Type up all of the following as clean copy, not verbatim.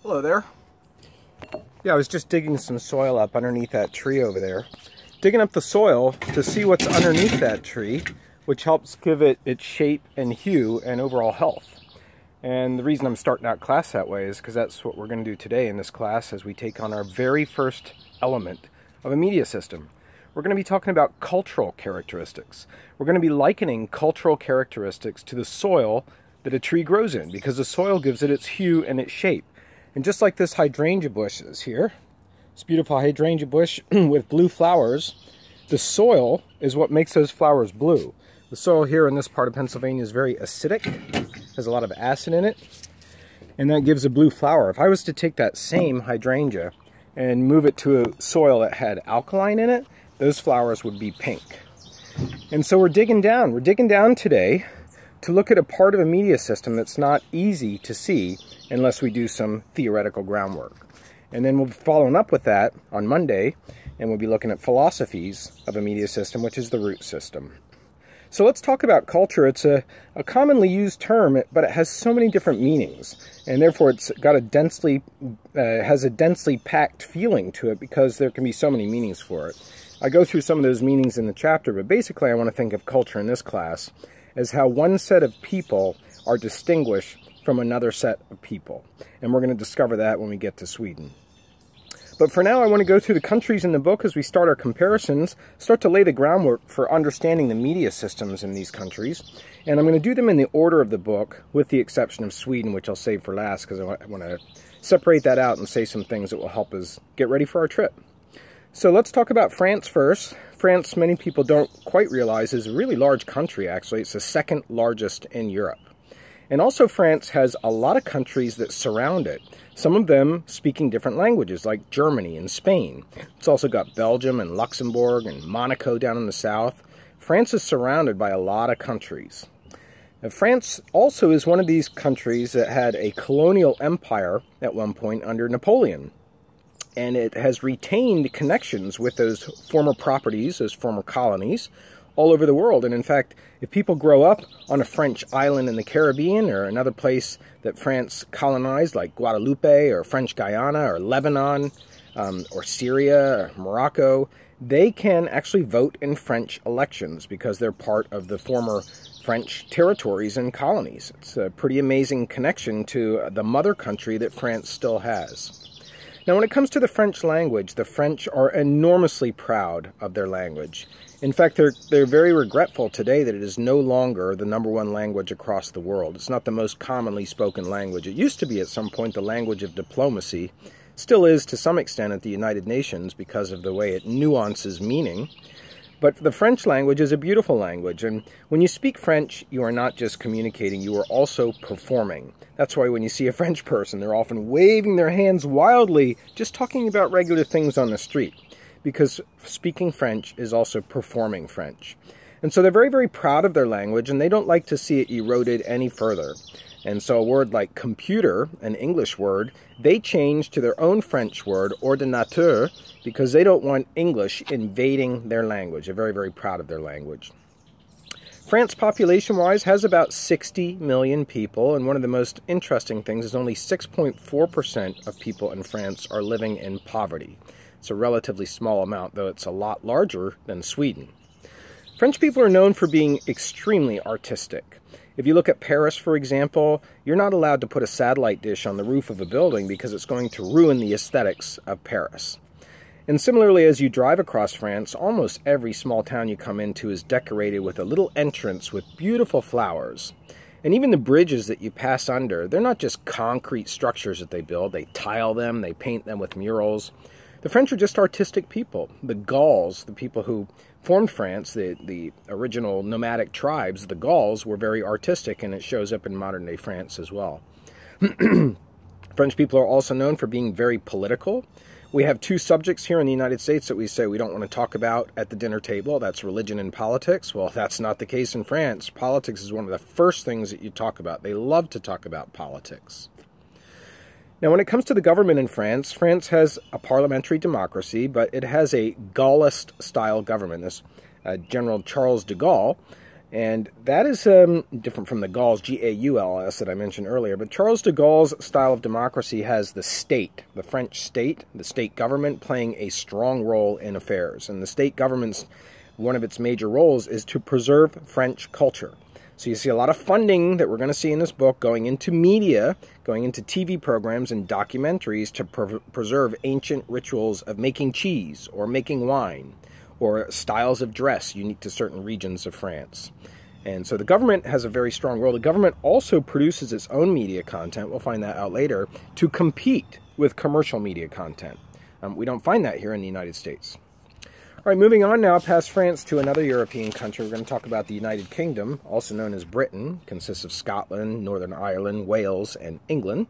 Hello there. Yeah, I was just digging some soil up underneath that tree over there. Digging up the soil to see what's underneath that tree, which helps give it its shape and hue and overall health. And the reason I'm starting out class that way is because that's what we're going to do today in this class as we take on our very first element of a media system. We're going to be talking about cultural characteristics. We're going to be likening cultural characteristics to the soil that a tree grows in, because the soil gives it its hue and its shape. And just like this hydrangea bush is here, this beautiful hydrangea bush with blue flowers, the soil is what makes those flowers blue. The soil here in this part of Pennsylvania is very acidic, has a lot of acid in it, and that gives a blue flower. If I was to take that same hydrangea and move it to a soil that had alkaline in it, those flowers would be pink. And so we're digging down today to look at a part of a media system that's not easy to see unless we do some theoretical groundwork. And then we'll be following up with that on Monday, and we'll be looking at philosophies of a media system, which is the root system. So let's talk about culture. It's a commonly used term, but it has so many different meanings, and therefore it's got a has a densely packed feeling to it because there can be so many meanings for it. I go through some of those meanings in the chapter, but basically I want to think of culture in this class as how one set of people are distinguished from another set of people. And we're going to discover that when we get to Sweden. But for now, I want to go through the countries in the book as we start our comparisons, start to lay the groundwork for understanding the media systems in these countries. And I'm going to do them in the order of the book, with the exception of Sweden, which I'll save for last because I want to separate that out and say some things that will help us get ready for our trip. So let's talk about France first. France, many people don't quite realize, is a really large country, actually. It's the second largest in Europe. And also France has a lot of countries that surround it, some of them speaking different languages, like Germany and Spain. It's also got Belgium and Luxembourg and Monaco down in the south. France is surrounded by a lot of countries. Now, France also is one of these countries that had a colonial empire at one point under Napoleon. And it has retained connections with those former properties, those former colonies, all over the world. And in fact, if people grow up on a French island in the Caribbean or another place that France colonized, like Guadeloupe or French Guyana or Lebanon or Syria or Morocco, they can actually vote in French elections because they're part of the former French territories and colonies. It's a pretty amazing connection to the mother country that France still has. Now, when it comes to the French language, the French are enormously proud of their language. In fact, they're very regretful today that it is no longer the #1 language across the world. It's not the most commonly spoken language. It used to be at some point the language of diplomacy. Still is to some extent at the United Nations because of the way it nuances meaning. But the French language is a beautiful language, and when you speak French, you are not just communicating, you are also performing. That's why when you see a French person, they're often waving their hands wildly, just talking about regular things on the street, because speaking French is also performing French. And so they're very, very proud of their language, and they don't like to see it eroded any further. And so a word like computer, an English word, they change to their own French word, ordinateur, because they don't want English invading their language. They're very, very proud of their language. France, population-wise, has about 60 million people, and one of the most interesting things is only 6.4% of people in France are living in poverty. It's a relatively small amount, though it's a lot larger than Sweden. French people are known for being extremely artistic. If you look at Paris, for example, you're not allowed to put a satellite dish on the roof of a building because it's going to ruin the aesthetics of Paris. And similarly, as you drive across France, almost every small town you come into is decorated with a little entrance with beautiful flowers. And even the bridges that you pass under, they're not just concrete structures that they build. They tile them, they paint them with murals. The French are just artistic people. The Gauls, the people who formed France, the original nomadic tribes, the Gauls, were very artistic, and it shows up in modern-day France as well. French people are also known for being very political. We have two subjects here in the United States that we say we don't want to talk about at the dinner table. That's religion and politics. Well, that's not the case in France. Politics is one of the first things that you talk about. They love to talk about politics. Now, when it comes to the government in France, France has a parliamentary democracy, but it has a Gaullist-style government. This General Charles de Gaulle And that is different from the Gauls, G-A-U-L-S, that I mentioned earlier. But Charles de Gaulle's style of democracy has the state, the French state, the state government playing a strong role in affairs. And the state government's, one of its major roles is to preserve French culture. So you see a lot of funding that we're going to see in this book going into media, going into TV programs and documentaries to preserve ancient rituals of making cheese or making wine, or styles of dress unique to certain regions of France. And so the government has a very strong role. The government also produces its own media content, we'll find that out later, to compete with commercial media content. We don't find that here in the United States. All right, moving on now past France to another European country. We're going to talk about the United Kingdom, also known as Britain. It consists of Scotland, Northern Ireland, Wales, and England.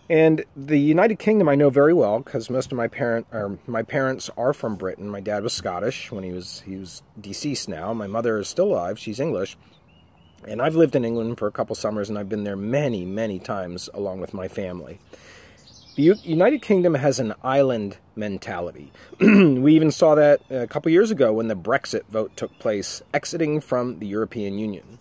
And the United Kingdom I know very well because most of my parents are from Britain. My dad was Scottish when he was deceased now. My mother is still alive. She's English. And I've lived in England for a couple summers, and I've been there many, many times along with my family. The United Kingdom has an island mentality. We even saw that a couple years ago when the Brexit vote took place, exiting from the European Union.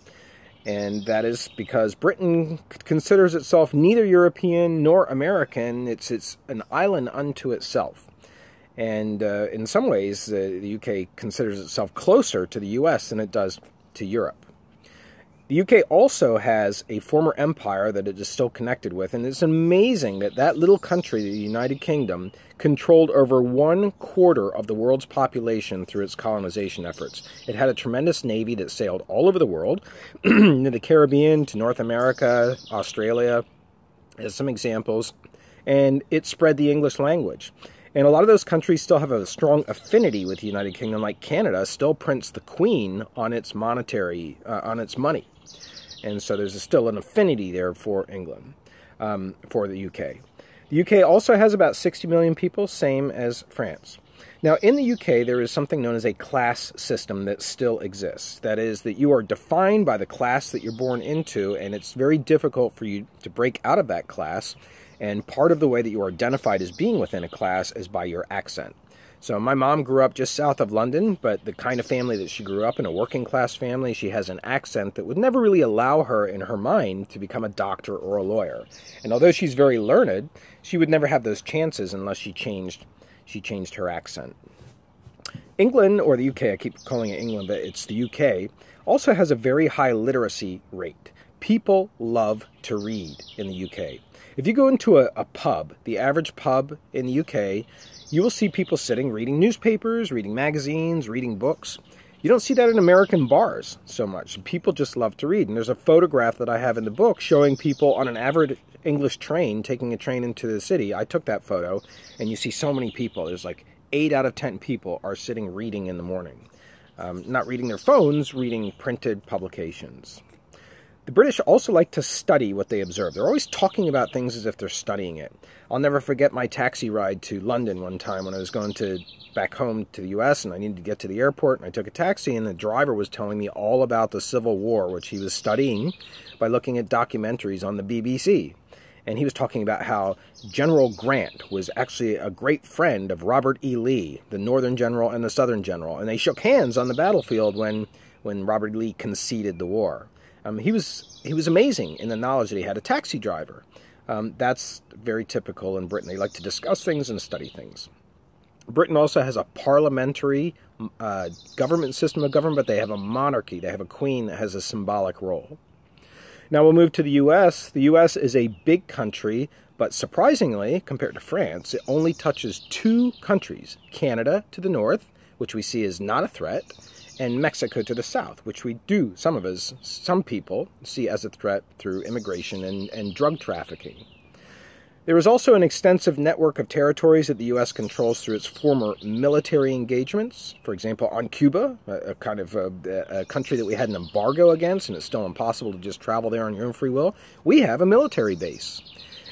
And that is because Britain considers itself neither European nor American. It's an island unto itself. And in some ways, the UK considers itself closer to the US than it does to Europe. The UK also has a former empire that it is still connected with, and it's amazing that that little country, the United Kingdom, controlled over 1/4 of the world's population through its colonization efforts. It had a tremendous navy that sailed all over the world, to the Caribbean, to North America, Australia, as some examples, and it spread the English language. And a lot of those countries still have a strong affinity with the United Kingdom, like Canada still prints the Queen on its monetary, on its money. And so there's still an affinity there for England, for the UK. The UK also has about 60 million people, same as France. Now, in the UK, there is something known as a class system that still exists. That is that you are defined by the class that you're born into, and it's very difficult for you to break out of that class. And part of the way that you are identified as being within a class is by your accent. So my mom grew up just south of London, but the kind of family that she grew up in, a working class family, she has an accent that would never really allow her in her mind to become a doctor or a lawyer. And although she's very learned, she would never have those chances unless she changed her accent. England, or the UK, I keep calling it England, but it's the UK, also has a very high literacy rate. People love to read in the UK. If you go into a pub, the average pub in the UK, you will see people sitting reading newspapers, reading magazines, reading books. You don't see that in American bars so much. People just love to read. And there's a photograph that I have in the book showing people on an average English train, taking a train into the city. I took that photo, and you see so many people. There's like 8 out of 10 people are sitting reading in the morning. Not reading their phones, reading printed publications. The British also like to study what they observe. They're always talking about things as if they're studying it. I'll never forget my taxi ride to London one time when I was going back home to the US, and I needed to get to the airport, and I took a taxi, and the driver was telling me all about the Civil War, which he was studying by looking at documentaries on the BBC. And he was talking about how General Grant was actually a great friend of Robert E. Lee, the Northern General and the Southern General, and they shook hands on the battlefield when Robert Lee conceded the war. He was amazing in the knowledge that he had. A taxi driver. That's very typical in Britain. They like to discuss things and study things. Britain also has a parliamentary government system of government, but they have a monarchy. They have a queen that has a symbolic role. Now we'll move to the U.S. The U.S. is a big country, but surprisingly, compared to France, it only touches 2 countries. Canada to the north, which we see as not a threat, and Mexico to the south, which we do, some people, see as a threat through immigration and drug trafficking. There is also an extensive network of territories that the U.S. controls through its former military engagements. For example, on Cuba, a country that we had an embargo against, and it's still impossible to just travel there on your own free will, we have a military base.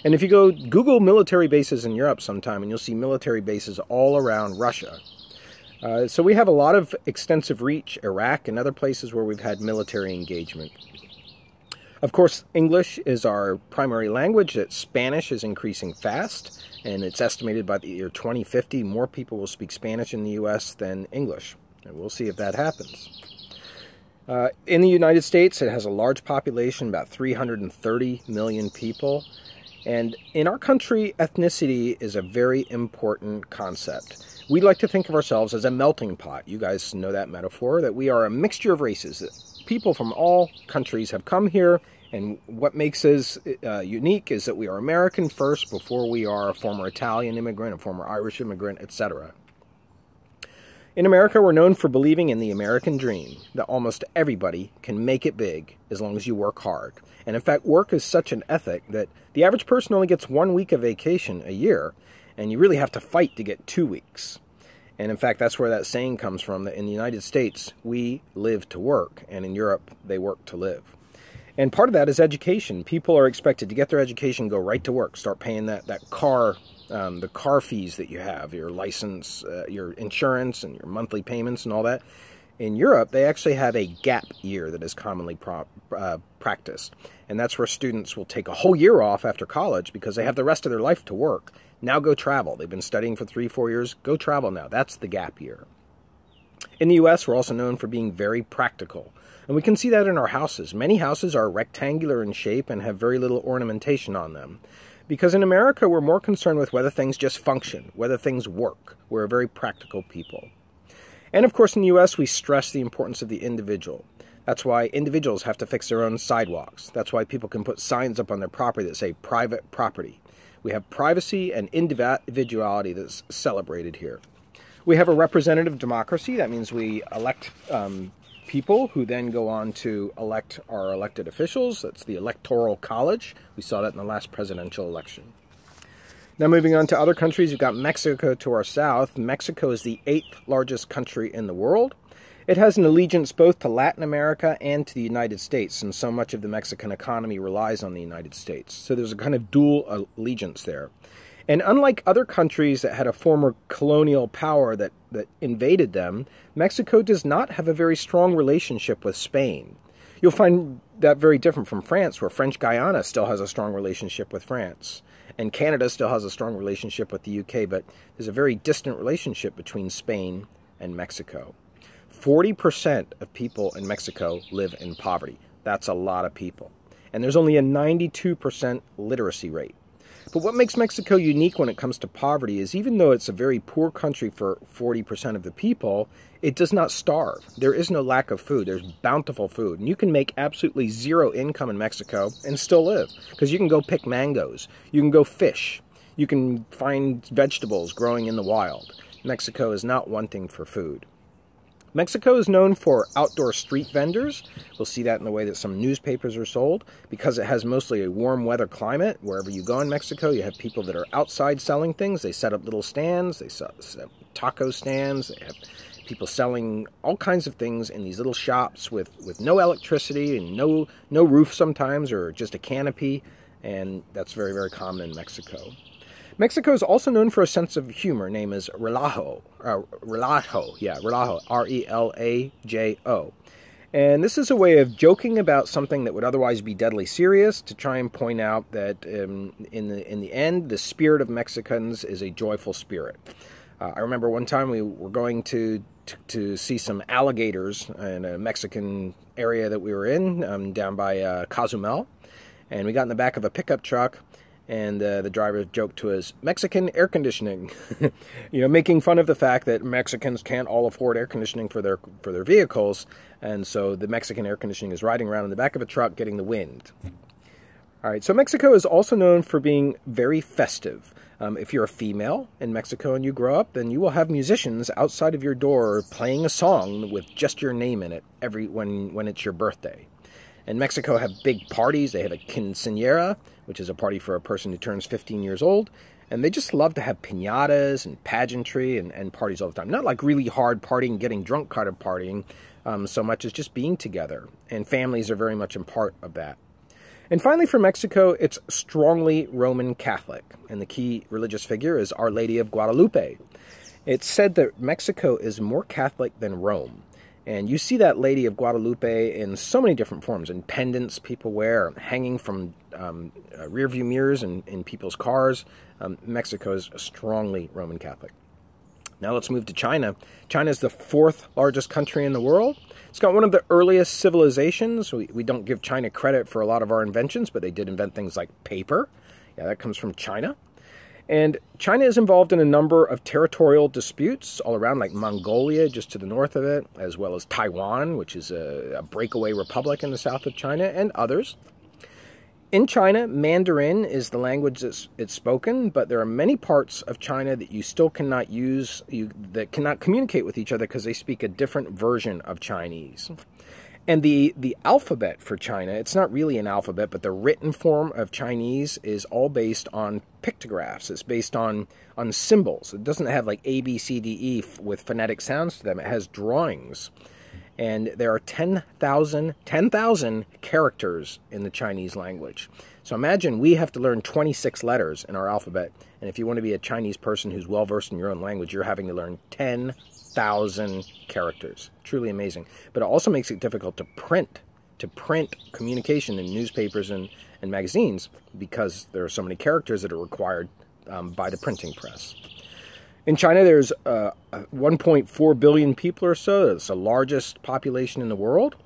And if you go Google military bases in Europe sometime, and you'll see military bases all around Russia. So we have a lot of extensive reach, Iraq and other places where we've had military engagement. Of course, English is our primary language. Spanish is increasing fast, and it's estimated by the year 2050 more people will speak Spanish in the U.S. than English. And we'll see if that happens. In the United States, it has a large population, about 330 million people. And in our country, ethnicity is a very important concept. We like to think of ourselves as a melting pot. You guys know that metaphor, that we are a mixture of races. That people from all countries have come here, and what makes us unique is that we are American first before we are a former Italian immigrant, a former Irish immigrant, etc. In America, we're known for believing in the American dream, that almost everybody can make it big as long as you work hard. And in fact, work is such an ethic that the average person only gets 1 week of vacation a year, and you really have to fight to get 2 weeks. And in fact, that's where that saying comes from, that in the United States, we live to work, and in Europe, they work to live. And part of that is education. People are expected to get their education, go right to work, start paying the car fees that you have, your license, your insurance, and your monthly payments and all that. In Europe, they actually have a gap year that is commonly practiced. And that's where students will take a whole year off after college because they have the rest of their life to work. Now go travel. They've been studying for 3-4 years. Go travel now. That's the gap year. In the U.S., we're also known for being very practical. And we can see that in our houses. Many houses are rectangular in shape and have very little ornamentation on them. Because in America, we're more concerned with whether things just function, whether things work. We're a very practical people. And of course, in the U.S., we stress the importance of the individual. That's why individuals have to fix their own sidewalks. That's why people can put signs up on their property that say private property. We have privacy and individuality that's celebrated here. We have a representative democracy. That means we elect people who then go on to elect our elected officials. That's the Electoral College. We saw that in the last presidential election. Now moving on to other countries, we've got Mexico to our south. Mexico is the 8th largest country in the world. It has an allegiance both to Latin America and to the United States, and so much of the Mexican economy relies on the United States. So there's a kind of dual allegiance there. And unlike other countries that had a former colonial power that invaded them, Mexico does not have a very strong relationship with Spain. You'll find that very different from France, where French Guiana still has a strong relationship with France. And Canada still has a strong relationship with the UK, but there's a very distant relationship between Spain and Mexico. 40% of people in Mexico live in poverty. That's a lot of people. And there's only a 92% literacy rate. But what makes Mexico unique when it comes to poverty is even though it's a very poor country for 40% of the people, it does not starve. There is no lack of food. There's bountiful food. And you can make absolutely zero income in Mexico and still live. Because you can go pick mangoes. You can go fish. You can find vegetables growing in the wild. Mexico is not wanting for food. Mexico is known for outdoor street vendors. We'll see that in the way that some newspapers are sold. Because it has mostly a warm weather climate, wherever you go in Mexico, you have people that are outside selling things. They set up little stands. They set up taco stands. They have people selling all kinds of things in these little shops with no electricity and no roof sometimes, or just a canopy. And that's very, very common in Mexico. Mexico is also known for a sense of humor, named as relajo, relajo, R-E-L-A-J-O. And this is a way of joking about something that would otherwise be deadly serious, to try and point out that in the end, the spirit of Mexicans is a joyful spirit. I remember one time we were going to see some alligators in a Mexican area that we were in, down by Cozumel, and we got in the back of a pickup truck. And the driver joked to us, Mexican air conditioning, making fun of the fact that Mexicans can't all afford air conditioning for their vehicles. And so the Mexican air conditioning is riding around in the back of a truck getting the wind. All right, so Mexico is also known for being very festive. If you're a female in Mexico and you grow up, then you will have musicians outside of your door playing a song with just your name in it when it's your birthday. In Mexico have big parties. They have a quinceañera, which is a party for a person who turns 15 years old. And they just love to have piñatas and pageantry and parties all the time. Not like really hard partying, getting drunk kind of partying, so much as just being together. And families are very much a part of that. And finally, for Mexico, it's strongly Roman Catholic. And the key religious figure is Our Lady of Guadalupe. It's said that Mexico is more Catholic than Rome. And you see that Lady of Guadalupe in so many different forms, in pendants people wear, hanging from rearview mirrors in people's cars. Mexico is strongly Roman Catholic. Now let's move to China. China is the 4th largest country in the world. It's got one of the earliest civilizations. We don't give China credit for a lot of our inventions, but they did invent things like paper. Yeah, that comes from China. And China is involved in a number of territorial disputes all around, like Mongolia, just to the north of it, as well as Taiwan, which is a breakaway republic in the south of China, and others. In China, Mandarin is the language that's spoken, but there are many parts of China that you still cannot use, that cannot communicate with each other because they speak a different version of Chinese. And the alphabet for China, it's not really an alphabet, but the written form of Chinese is all based on pictographs. It's based on symbols. It doesn't have like A, B, C, D, E with phonetic sounds to them. It has drawings. And there are 10,000 characters in the Chinese language. So imagine we have to learn 26 letters in our alphabet. And if you want to be a Chinese person who's well-versed in your own language, you're having to learn 10,000 characters. Truly amazing. But it also makes it difficult to print communication in newspapers and magazines because there are so many characters that are required by the printing press. In China, there's 1.4 billion people or so. It's the largest population in the world.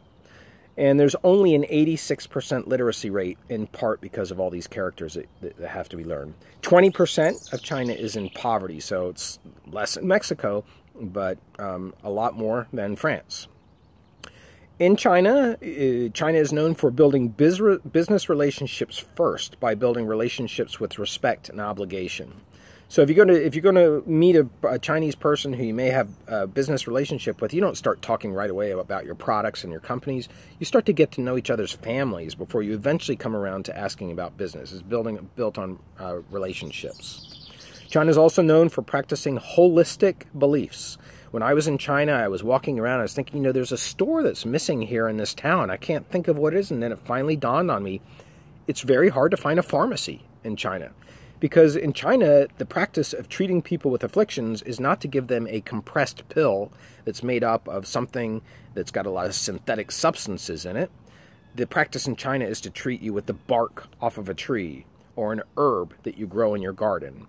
And there's only an 86% literacy rate, in part because of all these characters that have to be learned. 20% of China is in poverty, so it's less than Mexico, but a lot more than France. In China, China is known for building business relationships first by building relationships with respect and obligation. So if you're going to meet a Chinese person who you may have a business relationship with, you don't start talking right away about your products and your companies. You start to get to know each other's families before you eventually come around to asking about business. It's built on relationships. China is also known for practicing holistic beliefs. When I was in China, I was walking around, I was thinking, there's a store that's missing here in this town. I can't think of what it is. And then it finally dawned on me, it's very hard to find a pharmacy in China. Because in China, the practice of treating people with afflictions is not to give them a compressed pill that's made up of something that's got a lot of synthetic substances in it. The practice in China is to treat you with the bark off of a tree or an herb that you grow in your garden.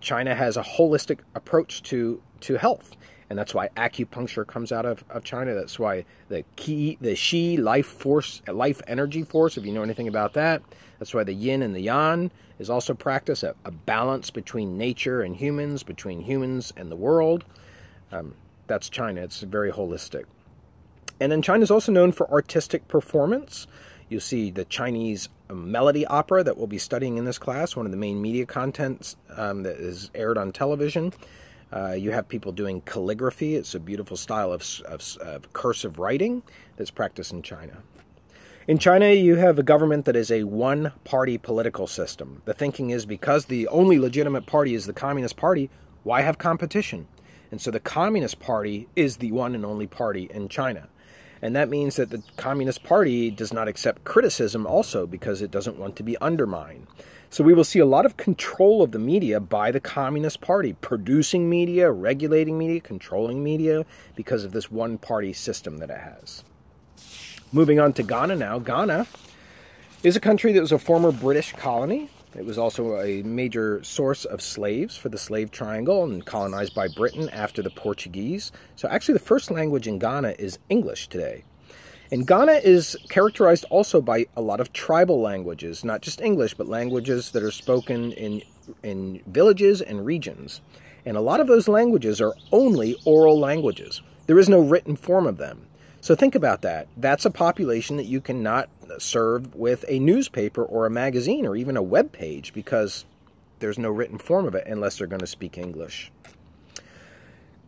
China has a holistic approach to health. And that's why acupuncture comes out of China. That's why the Qi life energy force, if you know anything about that. That's why the yin and the yang is also practiced, a balance between nature and humans, between humans and the world. That's China. It's very holistic. And then China is also known for artistic performance. You'll see the Chinese melody opera that we'll be studying in this class, one of the main media contents that is aired on television. You have people doing calligraphy. It's a beautiful style of cursive writing that's practiced in China. In China, you have a government that is a one-party political system. The thinking is because the only legitimate party is the Communist Party, why have competition? And so the Communist Party is the one and only party in China. And that means that the Communist Party does not accept criticism also because it doesn't want to be undermined. So we will see a lot of control of the media by the Communist Party, producing media, regulating media, controlling media, because of this one-party system that it has. Moving on to Ghana now. Ghana is a country that was a former British colony. It was also a major source of slaves for the Slave Triangle and colonized by Britain after the Portuguese. So actually the first language in Ghana is English today. And Ghana is characterized also by a lot of tribal languages, not just English, but languages that are spoken in villages and regions. And a lot of those languages are only oral languages. There is no written form of them. So think about that. That's a population that you cannot serve with a newspaper or a magazine or even a web page because there's no written form of it unless they're going to speak English.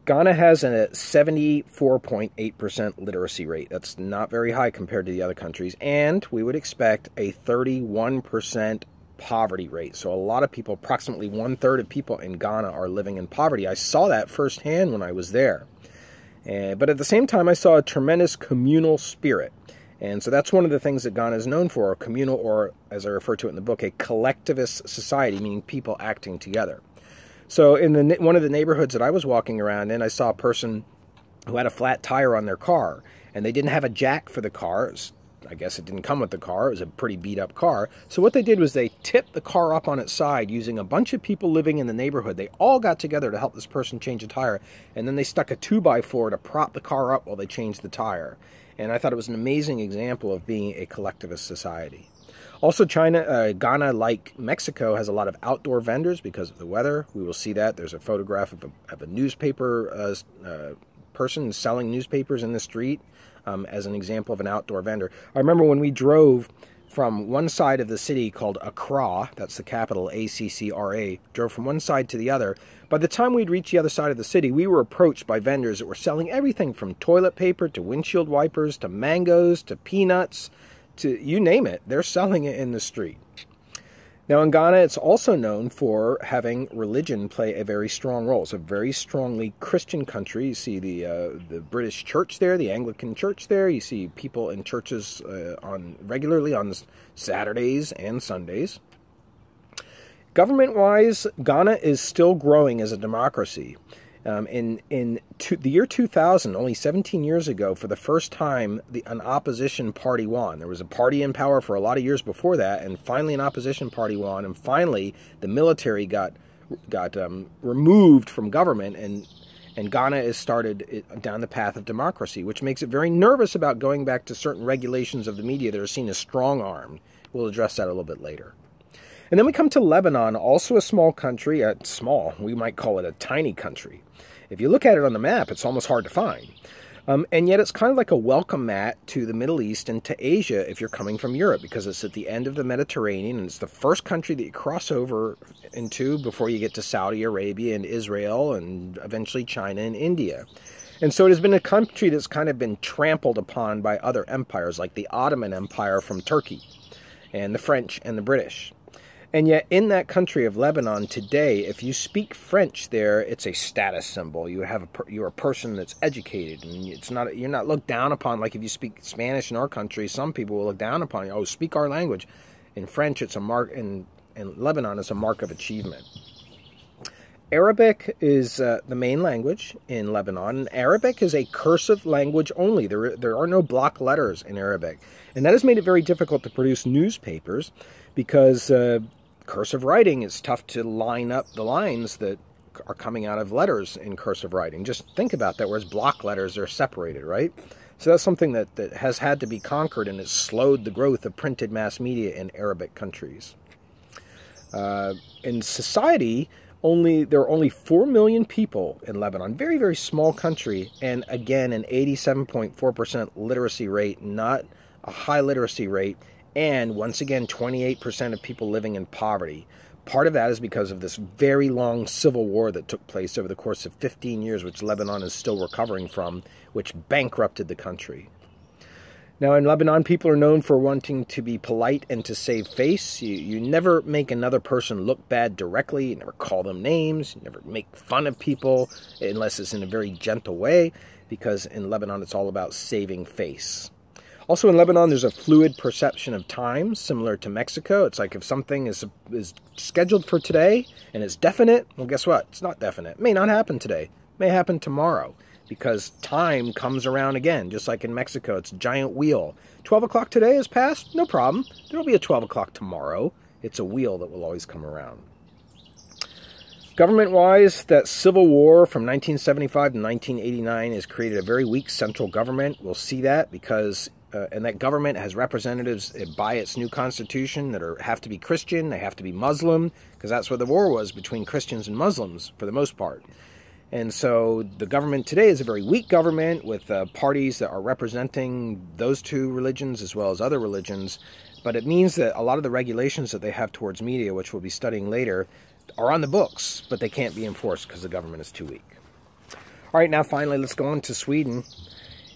Ghana has a 74.8% literacy rate. That's not very high compared to the other countries. And we would expect a 31% poverty rate. So a lot of people, approximately 1/3 of people in Ghana are living in poverty. I saw that firsthand when I was there. But at the same time, I saw a tremendous communal spirit. And so that's one of the things that Ghana is known for, a communal, or as I refer to it in the book, a collectivist society, meaning people acting together. So in one of the neighborhoods that I was walking around in, I saw a person who had a flat tire on their car, and they didn't have a jack for the car. I guess it didn't come with the car. It was a pretty beat-up car. So what they did was they tipped the car up on its side using a bunch of people living in the neighborhood. They all got together to help this person change a tire, and then they stuck a 2x4 to prop the car up while they changed the tire. And I thought it was an amazing example of being a collectivist society. Also, Ghana, like Mexico, has a lot of outdoor vendors because of the weather. We will see that. There's a photograph of a newspaper person selling newspapers in the street as an example of an outdoor vendor. I remember when we drove from one side of the city called Accra, that's the capital, A-C-C-R-A, drove from one side to the other. By the time we'd reached the other side of the city, we were approached by vendors that were selling everything from toilet paper to windshield wipers to mangoes to peanuts to you name it. They're selling it in the street. Now in Ghana, it's also known for having religion play a very strong role. It's a very strongly Christian country. You see the British church there, the Anglican church there. You see people in churches regularly on Saturdays and Sundays. Government-wise, Ghana is still growing as a democracy. In the year 2000, only 17 years ago, for the first time, an opposition party won. There was a party in power for a lot of years before that, and finally an opposition party won, and finally the military got removed from government, and Ghana has started down the path of democracy, which makes it very nervous about going back to certain regulations of the media that are seen as strong-armed. We'll address that a little bit later. And then we come to Lebanon, also a small country, we might call it a tiny country. If you look at it on the map, it's almost hard to find. And yet it's kind of like a welcome mat to the Middle East and to Asia if you're coming from Europe, because it's at the end of the Mediterranean, and it's the first country that you cross over into before you get to Saudi Arabia and Israel and eventually China and India. And so it has been a country that's kind of been trampled upon by other empires, like the Ottoman Empire from Turkey, and the French and the British. And yet, in that country of Lebanon today, if you speak French there, it's a status symbol. You're a person that's educated, and you're not looked down upon like if you speak Spanish in our country. Some people will look down upon you. Oh, speak our language. In French, it's a mark. In Lebanon, it's a mark of achievement. Arabic is the main language in Lebanon, and Arabic is a cursive language only. There are no block letters in Arabic, and that has made it very difficult to produce newspapers because cursive writing is tough to line up the lines that are coming out of letters in cursive writing. Just think about that, whereas block letters are separated, right? So that's something that has had to be conquered, and has slowed the growth of printed mass media in Arabic countries. In society, there are only 4 million people in Lebanon. Very, very small country, and again, an 87.4% literacy rate, not a high literacy rate. And once again, 28% of people living in poverty. Part of that is because of this very long civil war that took place over the course of 15 years, which Lebanon is still recovering from, which bankrupted the country. Now, in Lebanon, people are known for wanting to be polite and to save face. You never make another person look bad directly. You never call them names. You never make fun of people unless it's in a very gentle way, because in Lebanon, it's all about saving face. Also in Lebanon, there's a fluid perception of time, similar to Mexico. It's like if something is scheduled for today and it's definite, well, guess what? It's not definite. It may not happen today. It may happen tomorrow, because time comes around again, just like in Mexico. It's a giant wheel. 12 o'clock today has passed? No problem. There will be a 12 o'clock tomorrow. It's a wheel that will always come around. Government-wise, that civil war from 1975 to 1989 has created a very weak central government. We'll see that because... and that government has representatives by its new constitution that have to be Christian, they have to be Muslim, because that's where the war was, between Christians and Muslims for the most part. And so the government today is a very weak government with parties that are representing those two religions as well as other religions. But it means that a lot of the regulations that they have towards media, which we'll be studying later, are on the books, but they can't be enforced because the government is too weak. All right, now finally, let's go on to Sweden.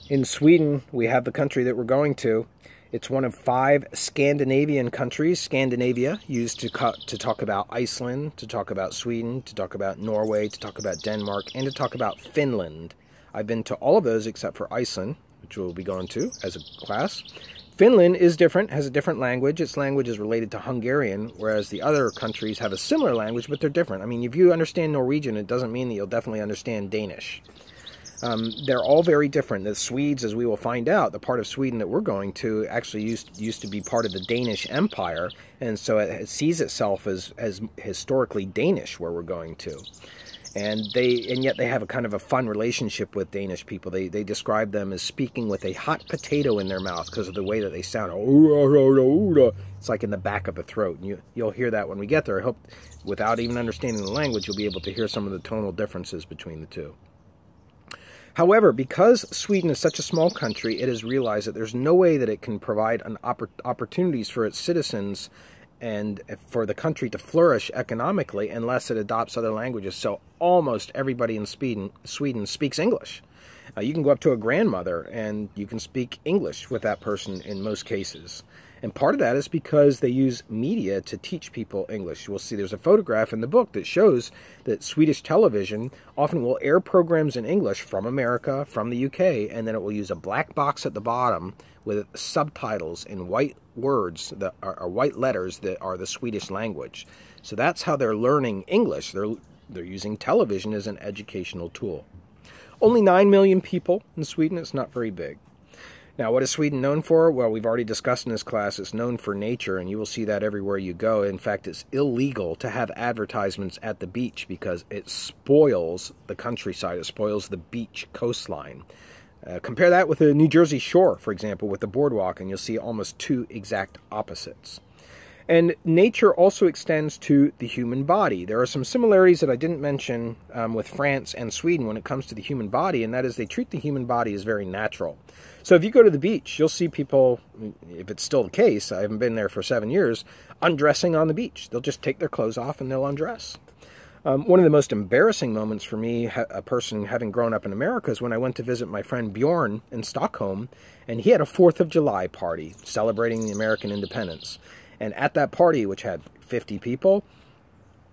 In Sweden, we have the country that we're going to. It's one of 5 Scandinavian countries. Scandinavia, used to talk about Iceland, to talk about Sweden, to talk about Norway, to talk about Denmark, and to talk about Finland. I've been to all of those except for Iceland, which we'll be going to as a class. Finland is different, has a different language. Its language is related to Hungarian, whereas the other countries have a similar language, but they're different. I mean, if you understand Norwegian, it doesn't mean that you'll definitely understand Danish. They're all very different. The Swedes, as we will find out, the part of Sweden that we're going to actually used to be part of the Danish Empire, and so it sees itself as historically Danish where we're going to. And yet they have a kind of a fun relationship with Danish people. They describe them as speaking with a hot potato in their mouth because of the way that they sound. It's like in the back of the throat. And you'll hear that when we get there. I hope, without even understanding the language, you'll be able to hear some of the tonal differences between the two. However, because Sweden is such a small country, it has realized that there's no way that it can provide opportunities for its citizens and for the country to flourish economically unless it adopts other languages. So almost everybody in Sweden speaks English. You can go up to a grandmother and you can speak English with that person in most cases. And part of that is because they use media to teach people English. We'll see there's a photograph in the book that shows that Swedish television often will air programs in English from America, from the UK, and then it will use a black box at the bottom with subtitles in white words that are white letters that are the Swedish language. So that's how they're learning English. They're using television as an educational tool. Only 9 million people in Sweden. It's not very big. Now, what is Sweden known for? Well, we've already discussed in this class, it's known for nature, and you will see that everywhere you go. In fact, it's illegal to have advertisements at the beach because it spoils the countryside. It spoils the beach coastline. Compare that with the New Jersey shore, for example, with the boardwalk, and you'll see almost two exact opposites. And nature also extends to the human body. There are some similarities that I didn't mention with France and Sweden when it comes to the human body, and that is they treat the human body as very natural. So if you go to the beach, you'll see people, if it's still the case, I haven't been there for 7 years, undressing on the beach. They'll just take their clothes off and they'll undress. One of the most embarrassing moments for me, a person having grown up in America, is when I went to visit my friend Bjorn in Stockholm, and he had a 4th of July party celebrating the American independence. And at that party, which had 50 people,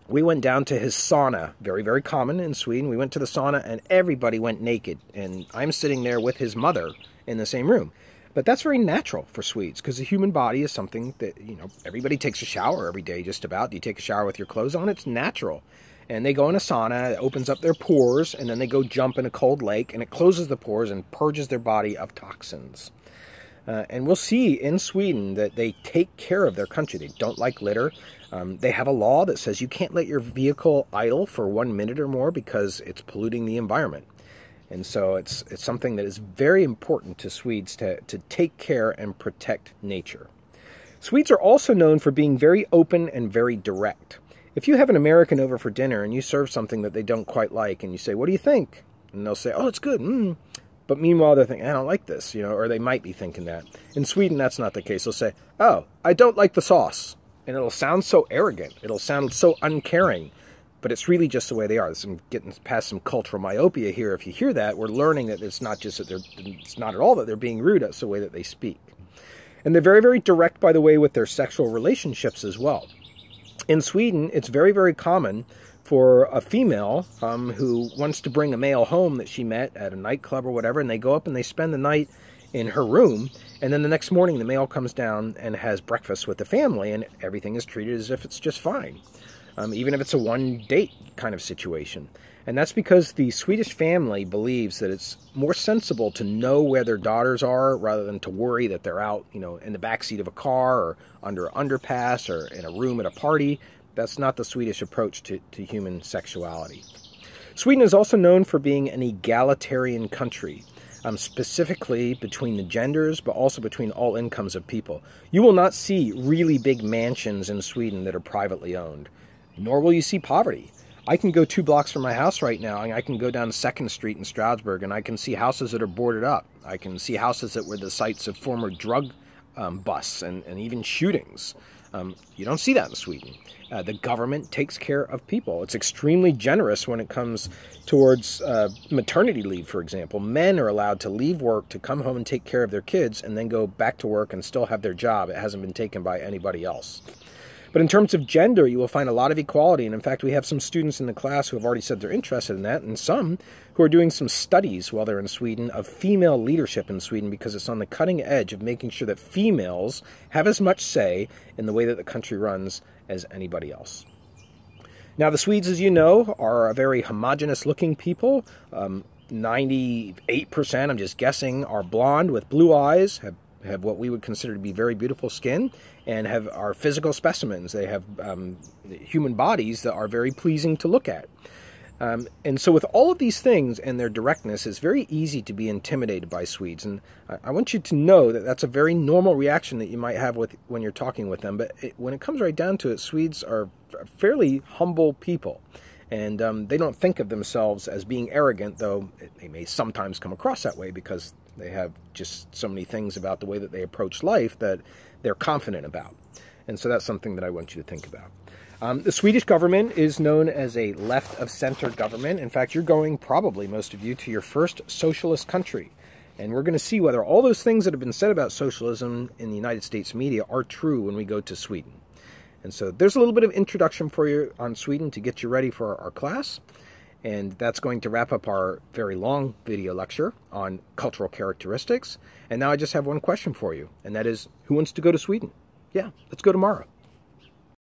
we went down to his sauna, very, very common in Sweden. We went to the sauna and everybody went naked. And I'm sitting there with his mother in the same room. But that's very natural for Swedes because the human body is something that, everybody takes a shower every day just about. Do you take a shower with your clothes on? It's natural. And they go in a sauna, it opens up their pores, and then they go jump in a cold lake, and it closes the pores and purges their body of toxins. And we'll see in Sweden that they take care of their country. They don't like litter. They have a law that says you can't let your vehicle idle for 1 minute or more because it's polluting the environment. And so it's something that is very important to Swedes to take care and protect nature. Swedes are also known for being very open and very direct. If you have an American over for dinner and you serve something that they don't quite like and you say, "What do you think?" And they'll say, "Oh, it's good." But meanwhile, they're thinking, "I don't like this," or they might be thinking that. In Sweden, that's not the case. They'll say, "Oh, I don't like the sauce." And it'll sound so arrogant. It'll sound so uncaring. But it's really just the way they are. I'm getting past some cultural myopia here. If you hear that, we're learning that it's not just that it's not at all that they're being rude. It's the way that they speak. And they're very, very direct, by the way, with their sexual relationships as well. In Sweden, it's very, very common for a female who wants to bring a male home that she met at a nightclub or whatever, and they go up and they spend the night in her room, and then the next morning the male comes down and has breakfast with the family, and everything is treated as if it's just fine, even if it's a one-date kind of situation. And that's because the Swedish family believes that it's more sensible to know where their daughters are rather than to worry that they're out, in the backseat of a car or under an underpass or in a room at a party. That's not the Swedish approach to human sexuality. Sweden is also known for being an egalitarian country, specifically between the genders, but also between all incomes of people. You will not see really big mansions in Sweden that are privately owned, nor will you see poverty. I can go 2 blocks from my house right now, and I can go down 2nd Street in Stroudsburg, and I can see houses that are boarded up. I can see houses that were the sites of former drug busts and even shootings. You don't see that in Sweden. The government takes care of people. It's extremely generous when it comes towards maternity leave, for example. Men are allowed to leave work to come home and take care of their kids and then go back to work and still have their job. It hasn't been taken by anybody else. But in terms of gender, you will find a lot of equality. And in fact, we have some students in the class who have already said they're interested in that, and some who are doing some studies while they're in Sweden of female leadership in Sweden because it's on the cutting edge of making sure that females have as much say in the way that the country runs as anybody else. Now, the Swedes, as you know, are a very homogenous looking people. 98%, I'm just guessing, are blonde with blue eyes, have what we would consider to be very beautiful skin, and are physical specimens. They have human bodies that are very pleasing to look at. And so with all of these things and their directness, it's very easy to be intimidated by Swedes. And I want you to know that that's a very normal reaction that you might have when you're talking with them. But when it comes right down to it, Swedes are fairly humble people. And they don't think of themselves as being arrogant, though they may sometimes come across that way because they have just so many things about the way that they approach life that they're confident about. And so that's something that I want you to think about. The Swedish government is known as a left-of-center government. In fact, you're going, probably most of you, to your first socialist country. And we're going to see whether all those things that have been said about socialism in the United States media are true when we go to Sweden. And so there's a little bit of introduction for you on Sweden to get you ready for our class. And that's going to wrap up our very long video lecture on cultural characteristics. And now I just have one question for you, and that is, who wants to go to Sweden? Yeah, let's go tomorrow.